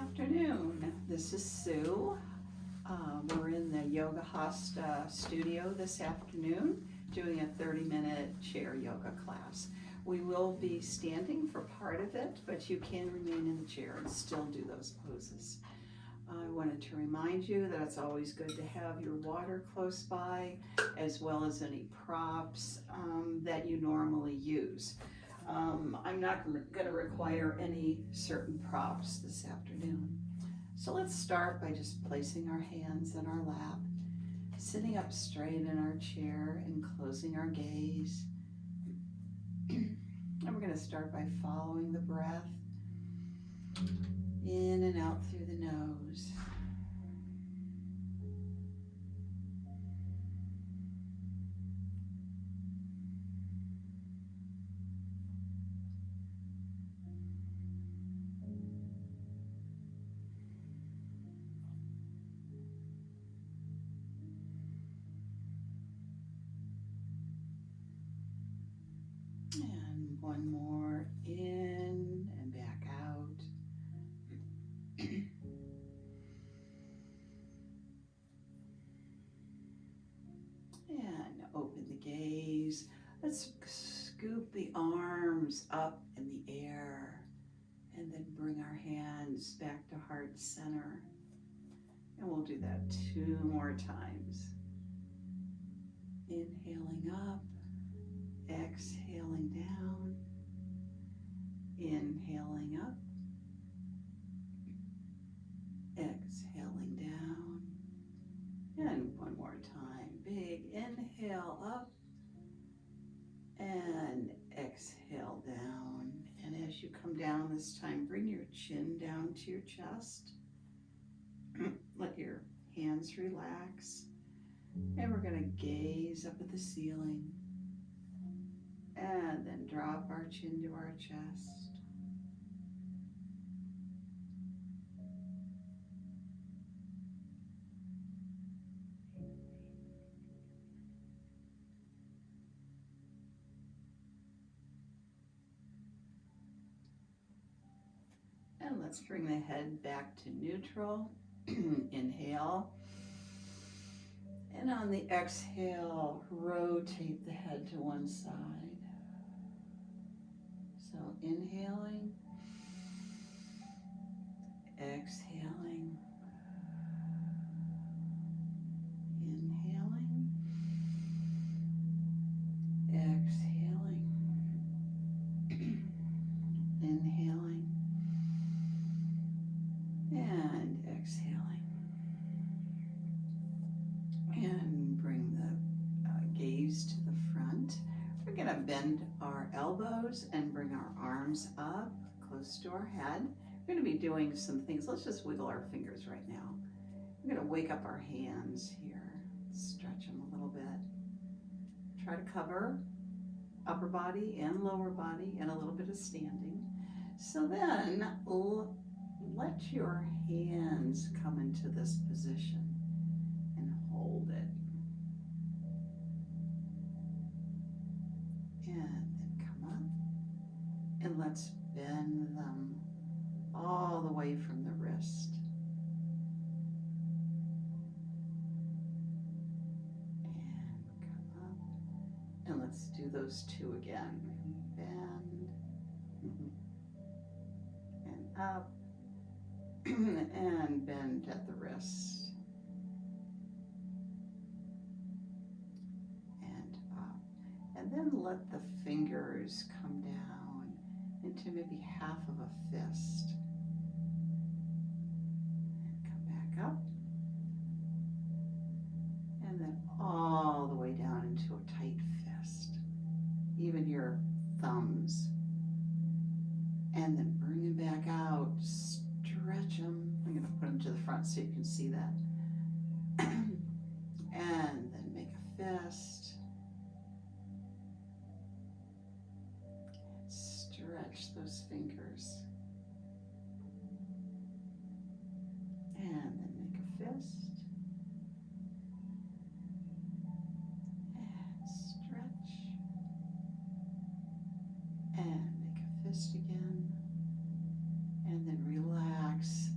afternoon. This is Sue. We're in the Yoga Hasta studio this afternoon doing a 30-minute chair yoga class. We will be standing for part of it, but you can remain in the chair and still do those poses. I wanted to remind you that it's always good to have your water close by, as well as any props that you normally use. I'm not going to require any certain props this afternoon. So let's start by just placing our hands in our lap, sitting up straight in our chair and closing our gaze. And we're going to start by following the breath in and out through the nose. And one more in and back out. And open the gaze. Let's scoop the arms up in the air and then bring our hands back to heart center. And we'll do that 2 more times. Inhaling up. Exhaling down, inhaling up, exhaling down, and one more time. Big inhale up and exhale down. And as you come down this time, bring your chin down to your chest. Let your hands relax. And we're going to gaze up at the ceiling. And then drop our chin to our chest. And let's bring the head back to neutral. Inhale. And on the exhale, rotate the head to one side. So inhaling, exhaling, inhaling, exhaling, inhaling, and exhaling. And bring the gaze to the front. We're going to bend our elbows and bring our arms up close to our head. We're going to be doing some things. Let's just wiggle our fingers right now. We're going to wake up our hands here, stretch them a little bit. Try to cover upper body and lower body and a little bit of standing. So then let your hands come into this position and hold it. And then come up and let's bend them all the way from the wrist. And come up and let's do those 2 again. Bend and up and bend at the wrist. And then let the fingers come down into maybe half of a fist. And come back up. And then all the way down into a tight fist. Even your thumbs. And then bring them back out. Stretch them. I'm going to put them to the front so you can see that. And then make a fist. Stretch those fingers. And then make a fist. And stretch. And make a fist again. And then relax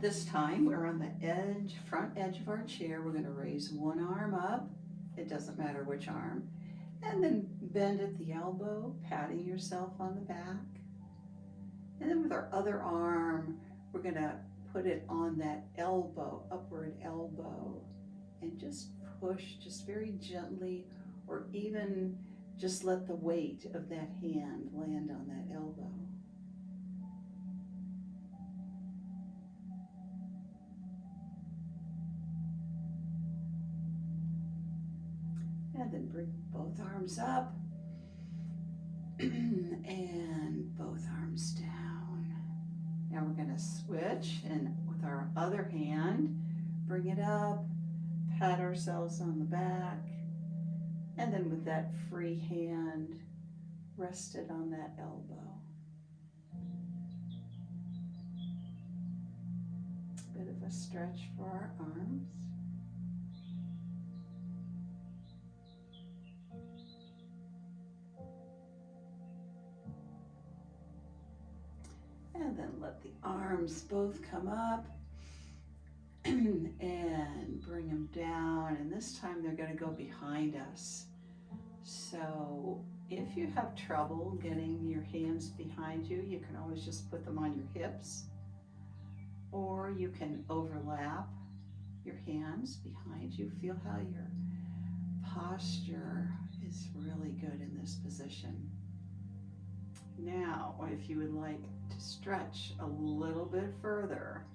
This time we're on the edge, front edge of our chair. We're going to raise one arm up. It doesn't matter which arm. And then bend at the elbow, patting yourself on the back. And then with our other arm, we're going to put it on that elbow, upward elbow, and just push just very gently, or even just let the weight of that hand land on that elbow. And then bring both arms up and both arms down. Now we're going to switch, and with our other hand, bring it up, pat ourselves on the back, and then with that free hand, rest it on that elbow. Bit of a stretch for our arms. And then let the arms both come up and bring them down. And this time they're going to go behind us. So if you have trouble getting your hands behind you, you can always just put them on your hips, or you can overlap your hands behind you. Feel how your posture is really good in this position. Now, if you would like to stretch a little bit further,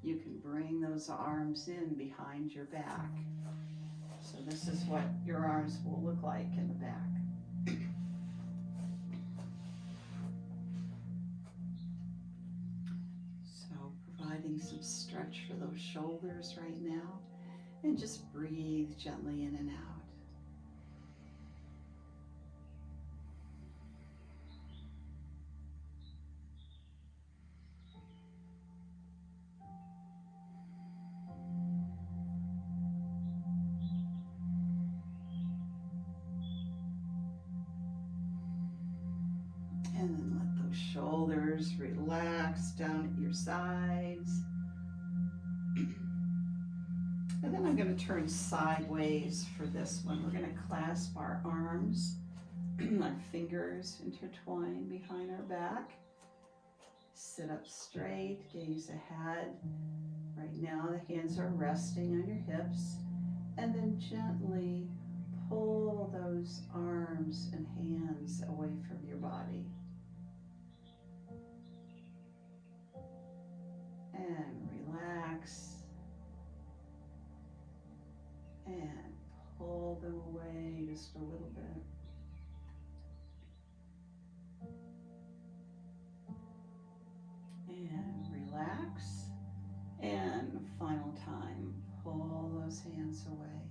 you can bring those arms in behind your back. So this is what your arms will look like in the back. So providing some stretch for those shoulders right now, and just breathe gently in and out. And then let those shoulders relax down at your sides. And then I'm going to turn sideways for this one. We're going to clasp our arms, our fingers intertwined behind our back. Sit up straight, gaze ahead. Right now the hands are resting on your hips. And then gently pull those arms and hands away from your body. And relax. And pull them away just a little bit. And relax. And final time, pull those hands away.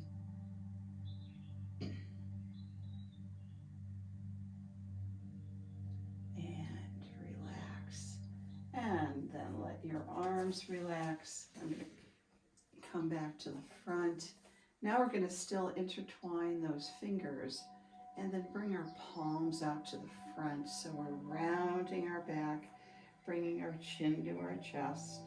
And relax. And then let your arms relax. I'm going to come back to the front. Now we're going to still intertwine those fingers and then bring our palms out to the front. So we're rounding our back, bringing our chin to our chest.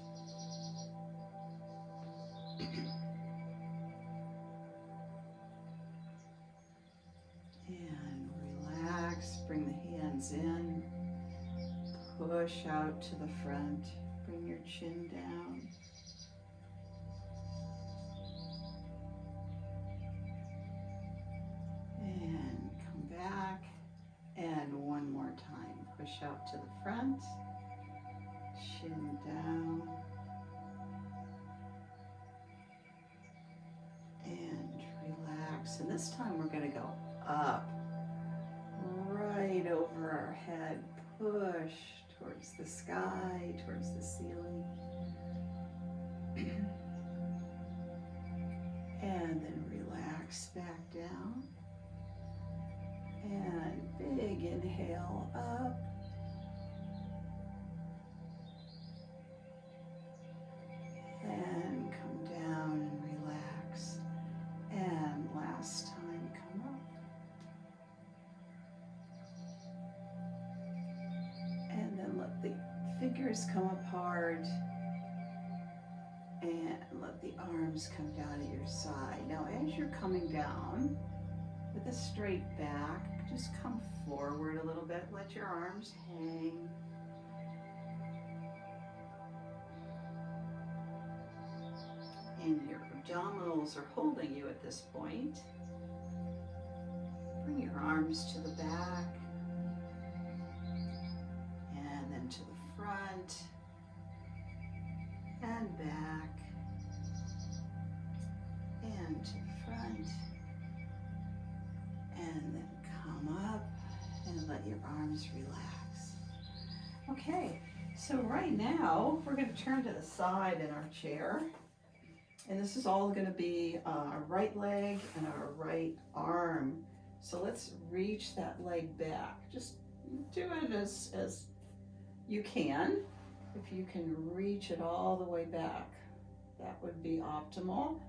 And relax, bring the hands in, push out to the front, bring your chin down. And come back, and one more time, push out to the front, chin down, and relax. And this time we're going to go up, right over our head, push towards the sky, towards the ceiling. And then relax back down. And big inhale up. And come down and relax. And last time, come up. And then let the fingers come apart. And let the arms come down at your side. Now as you're coming down with a straight back, just come forward a little bit. Let your arms hang. And your abdominals are holding you at this point. Bring your arms to the back and then to the front and back and to the front, and then come up and let your arms relax. Okay, so right now we're going to turn to the side in our chair, and this is all going to be our right leg and our right arm. So let's reach that leg back. Just do it as you can. If you can reach it all the way back, that would be optimal.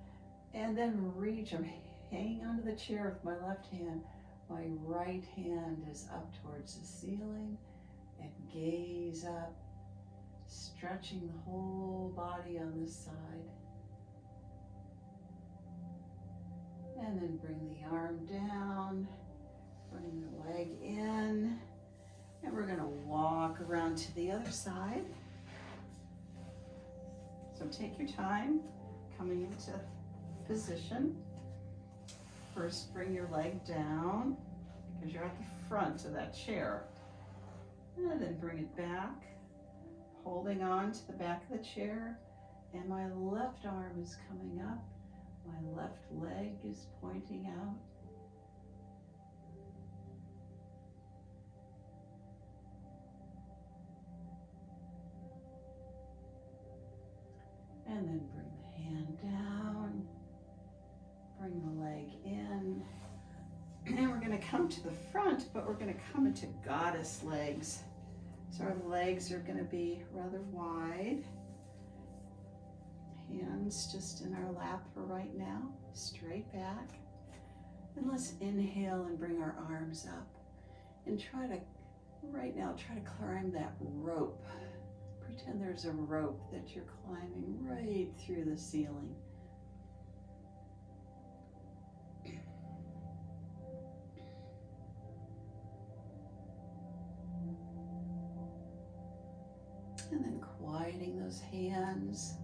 And then reach, I'm hanging onto the chair with my left hand. My right hand is up towards the ceiling, and gaze up, stretching the whole body on this side. And then bring the arm down, bring the leg in, and we're gonna walk around to the other side. So take your time coming into position. First, bring your leg down because you're at the front of that chair. And then bring it back, holding on to the back of the chair. And my left arm is coming up. My left leg is pointing out. And then bring the hand down, bring the leg in, and we're going to come to the front, but we're going to come into goddess legs. So our legs are going to be rather wide. Hands just in our lap for right now, straight back. And let's inhale and bring our arms up and try to climb that rope. Pretend there's a rope that you're climbing right through the ceiling. And then quieting those hands,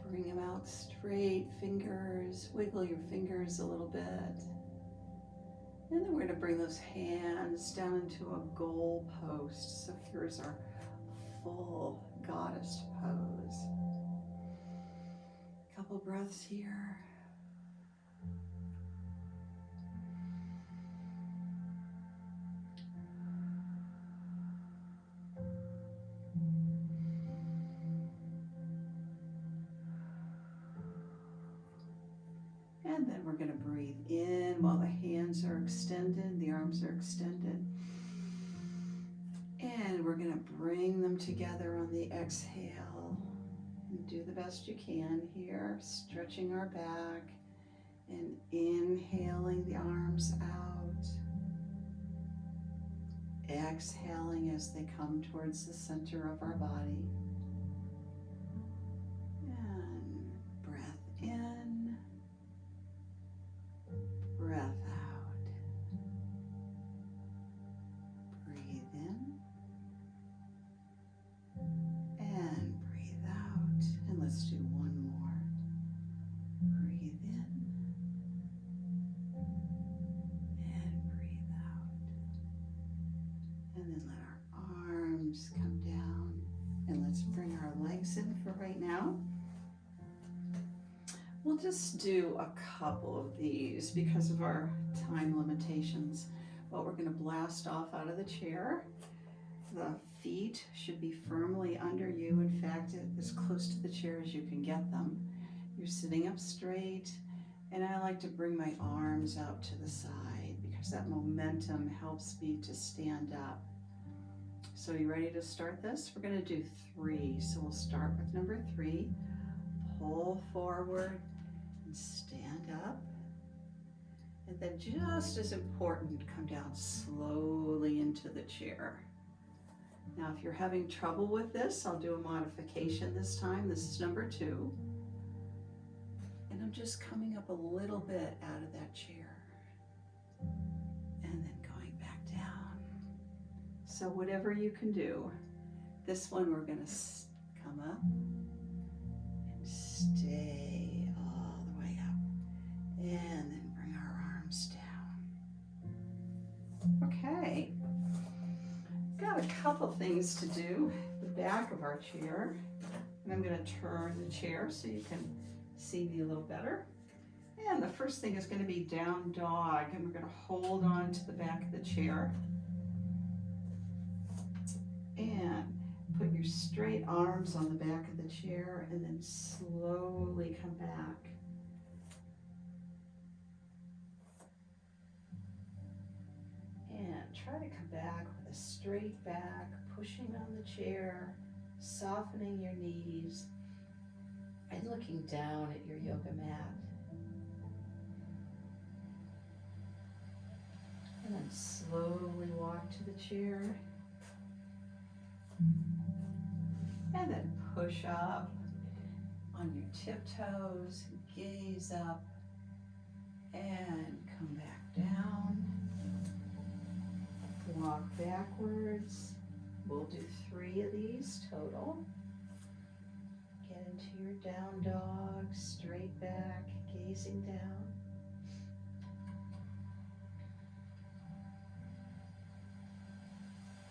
bring them out straight, fingers, wiggle your fingers a little bit. And then we're going to bring those hands down into a goal post. So here's our full goddess pose. Couple breaths here. And then we're going to breathe in while the hands are extended, the arms are extended. And we're going to bring them together on the exhale. And do the best you can here, stretching our back and inhaling the arms out. Exhaling as they come towards the center of our body. And breath in, breath out. Breathe in and breathe out. And let's do one more. Breathe in and breathe out. And then let our arms come down. And let's bring our legs in for right now. We'll just do a couple of these because of our time limitations. But we're going to blast off out of the chair. The feet should be firmly under you. In fact, as close to the chair as you can get them. You're sitting up straight, and I like to bring my arms out to the side because that momentum helps me to stand up. So you ready to start this? We're going to do 3. So we'll start with number 3. Pull forward and stand up. And then just as important, come down slowly into the chair. Now, if you're having trouble with this, I'll do a modification this time. This is number 2. And I'm just coming up a little bit out of that chair. And then going back down. So whatever you can do. This one we're going to come up and stay all the way up. And then bring our arms down. Okay. Got a couple things to do. The back of our chair. And I'm going to turn the chair so you can see me a little better. And the first thing is going to be down dog. And we're going to hold on to the back of the chair. And put your straight arms on the back of the chair and then slowly come back. And try to come back with a straight back, pushing on the chair, softening your knees, and looking down at your yoga mat. And then slowly walk to the chair. And then push up on your tiptoes, gaze up, and come back down. Walk backwards. We'll do 3 of these total. Get into your down dog, straight back, gazing down.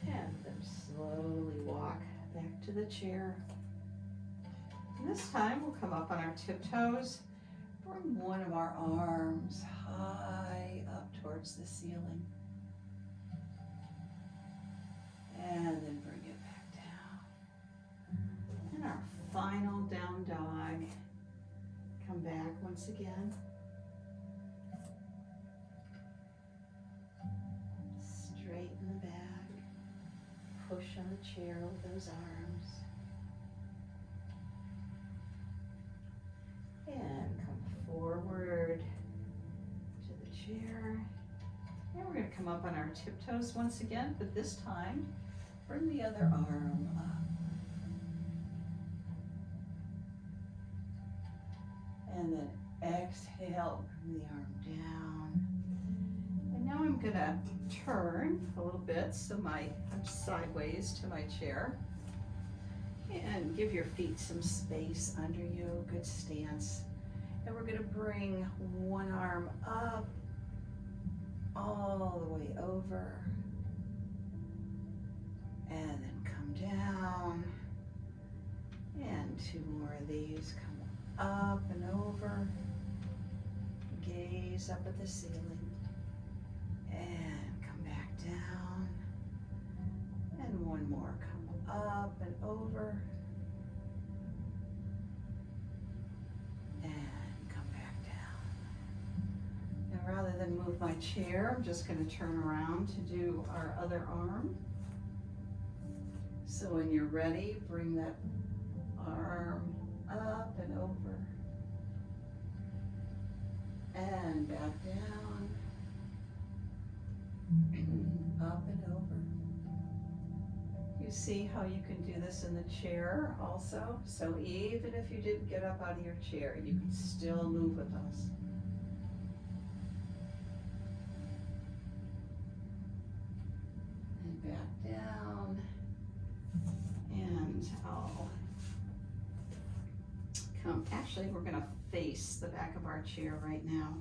And then slowly walk back to the chair. And this time we'll come up on our tiptoes. Bring one of our arms high up towards the ceiling. And then bring it back down. And our final down dog. Come back once again. Straighten the back. Push on the chair with those arms. And come forward to the chair. And we're going to come up on our tiptoes once again, but this time, bring the other arm up. And then exhale, bring the arm down. And now I'm going to turn a little bit so I'm sideways to my chair. And give your feet some space under you, good stance. And we're going to bring one arm up, all the way over. And then come down. And 2 more of these. Come up and over. Gaze up at the ceiling. And come back down. And 1 more. Come up and over. And come back down. Now rather than move my chair, I'm just going to turn around to do our other arm. So when you're ready, bring that arm up and over. And back down. Up and over. You see how you can do this in the chair also? So even if you didn't get up out of your chair, you can still move with us. And back down. And I'll come, actually we're gonna face the back of our chair right now.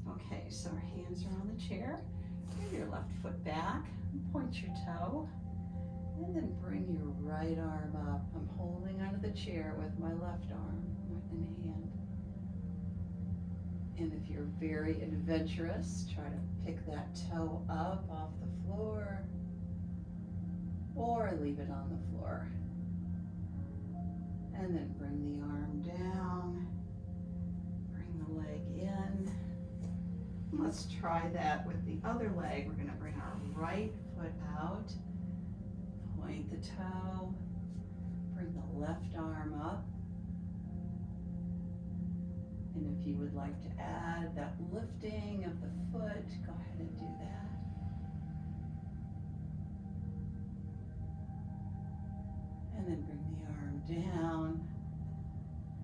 Okay, so our hands are on the chair. Bring your left foot back, point your toe, and then bring your right arm up. I'm holding onto the chair with my left arm in hand. And if you're very adventurous, try to pick that toe up off the floor, or leave it on the floor. And then bring the arm down, bring the leg in. Let's try that with the other leg. We're going to bring our right foot out, point the toe, bring the left arm up. And if you would like to add that lifting of the foot, go ahead and do that. then bring the arm down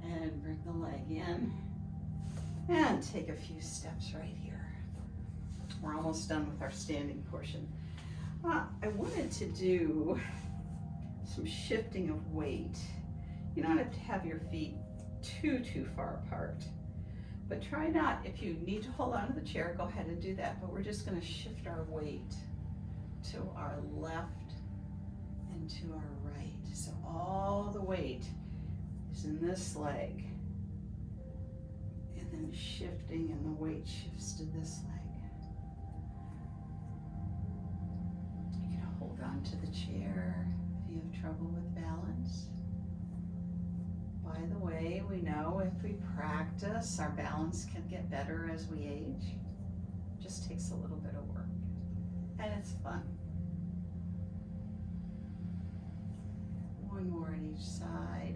and bring the leg in. And take a few steps right here. We're almost done with our standing portion. I wanted to do some shifting of weight. You don't have to have your feet too far apart, but try not, if you need to hold on to the chair, go ahead and do that, but we're just going to shift our weight to our left and to our right. So all the weight is in this leg, and then shifting, and the weight shifts to this leg. You can hold on to the chair if you have trouble with balance. By the way, we know if we practice, our balance can get better as we age. It just takes a little bit of work, and it's fun. One more on each side.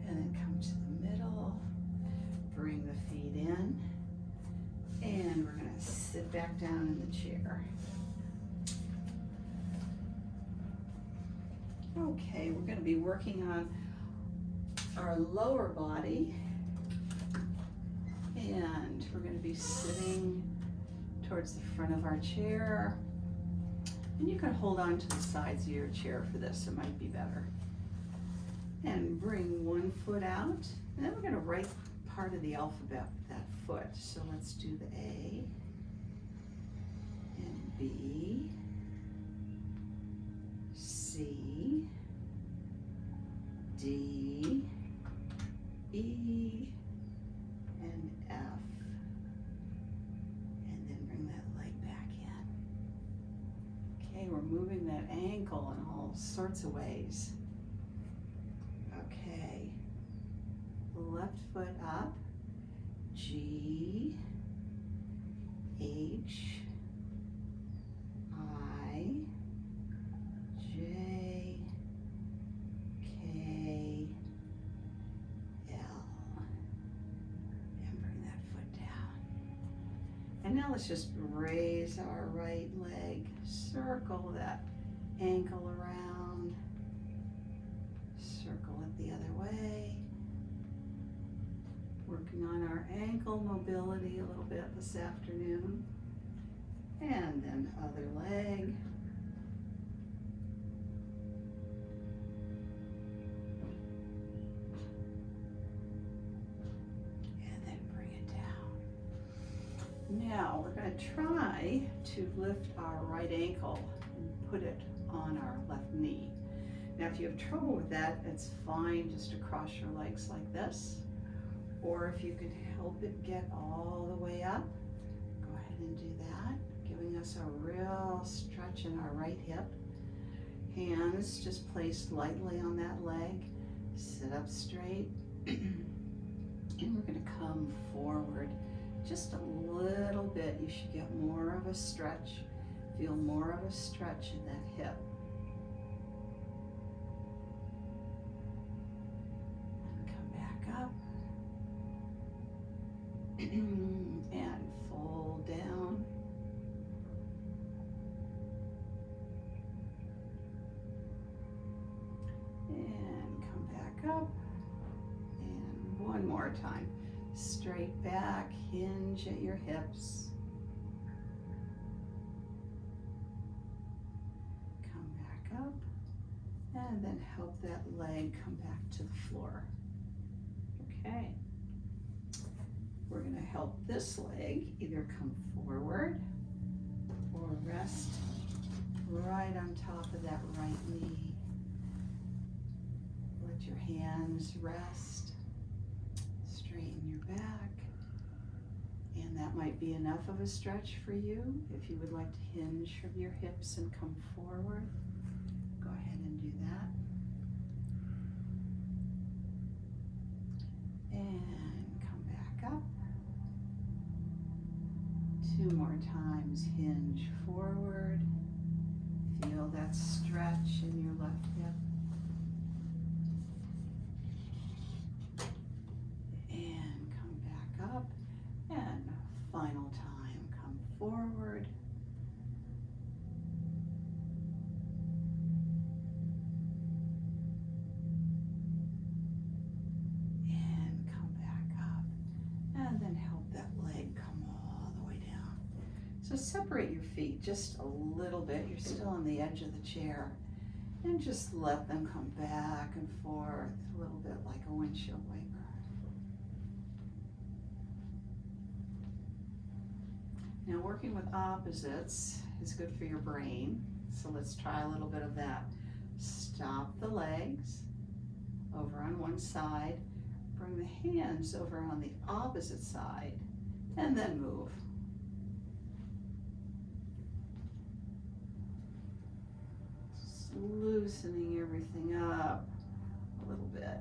And then come to the middle, bring the feet in, and we're going to sit back down in the chair. Okay, we're going to be working on our lower body, and we're going to be sitting towards the front of our chair, and you can hold on to the sides of your chair for this, it might be better. And bring one foot out, and then we're going to write part of the alphabet with that foot. So let's do the A and B, C, D, E, and F. And then bring that leg back in. Okay, we're moving that ankle in all sorts of ways. Okay, left foot up, G, H, I, J, K, L, and bring that foot down. And now let's just raise our right leg, circle that ankle around, circle it the other way. Working on our ankle mobility a little bit this afternoon. And then other leg. And then bring it down. Now we're going to try to lift our right ankle and put it on our left knee. Now if you have trouble with that, it's fine just to cross your legs like this. Or if you could help it get all the way up, go ahead and do that, giving us a real stretch in our right hip. Hands just placed lightly on that leg. Sit up straight. And we're going to come forward just a little bit. You should get more of a stretch, feel more of a stretch in that hip. And come back up. And fold down. And come back up. And one more time. Straight back, hinge at your hips. Come back up. And then help that leg come back to the floor. Okay. We're going to help this leg either come forward or rest right on top of that right knee. Let your hands rest, straighten your back, and that might be enough of a stretch for you. If you would like to hinge from your hips and come forward, go ahead and do that. And come back up. 2 more times, hinge forward. Feel that stretch in your left hip. And come back up. And final time, come forward. So separate your feet just a little bit. You're still on the edge of the chair. And just let them come back and forth a little bit like a windshield wiper. Now working with opposites is good for your brain. So let's try a little bit of that. Stop the legs over on one side. Bring the hands over on the opposite side. And then move. Just loosening everything up a little bit.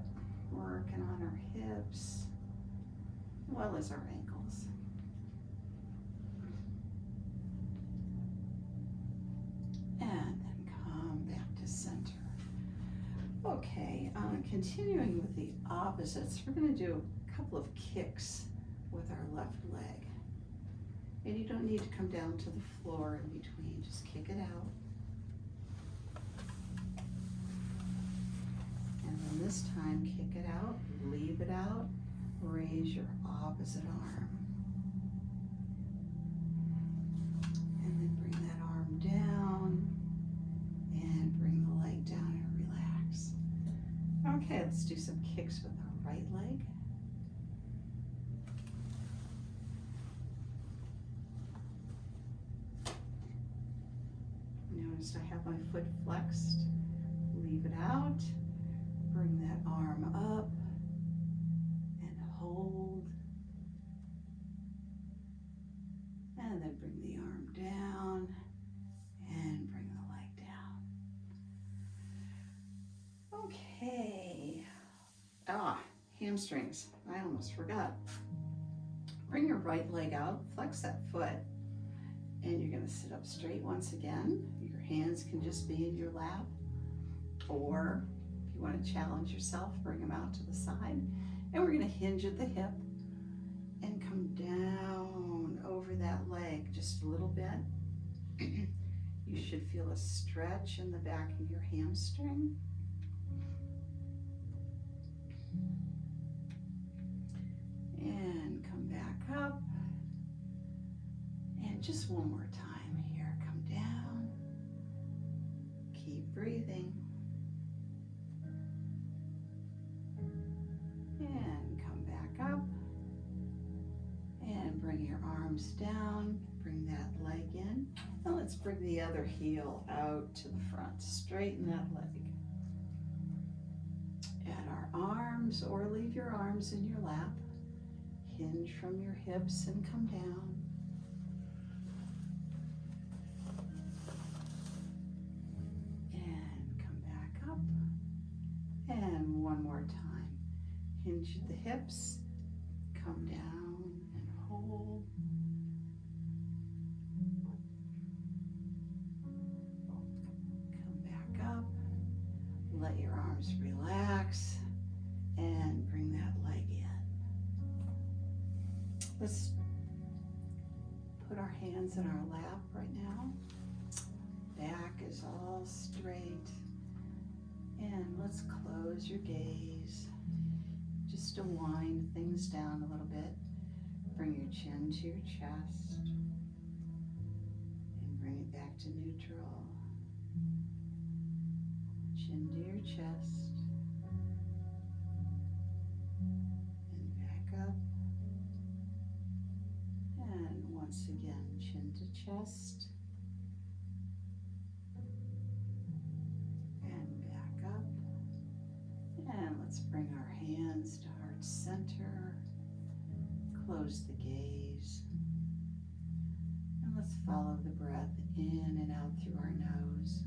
Working on our hips, as well as our ankles. And then come back to center. Okay, continuing with the opposites, we're going to do a couple of kicks with our left leg. And you don't need to come down to the floor in between, just kick it out. And then this time, kick it out, leave it out, raise your opposite arm. And then bring that arm down and bring the leg down and relax. Okay, let's do some kicks with our right leg. Notice I have my foot flexed. Leave it out. Bring that arm up and hold. And then bring the arm down and bring the leg down. Okay. Hamstrings. I almost forgot. Bring your right leg out, flex that foot, and you're going to sit up straight once again. Your hands can just be in your lap, or if you want to challenge yourself, bring them out to the side. And we're going to hinge at the hip and come down over that leg just a little bit. You should feel a stretch in the back of your hamstring. And come back up. And just one more time here. Come down. Keep breathing. And come back up. And bring your arms down. Bring that leg in. And let's bring the other heel out to the front. Straighten that leg. Add our arms, or leave your arms in your lap. Hinge from your hips and come down. And come back up. And one more time. Hinge at the hips. Come down and hold. Come back up. Let your arms relax. And bring that leg in. Let's put our hands in our lap right now. Back is all straight. And let's close your gaze. Just to wind things down a little bit. Bring your chin to your chest. And bring it back to neutral. Chin to your chest. And back up. And once again, chin to chest. And back up. And let's bring our hands to heart center. Close the gaze. And let's follow the breath in and out through our nose.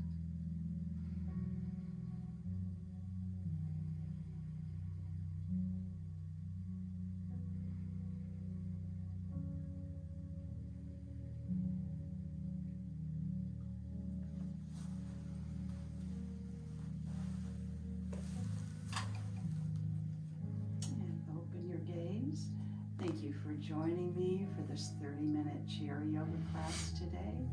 Thank you for joining me for this 30-minute chair yoga class today.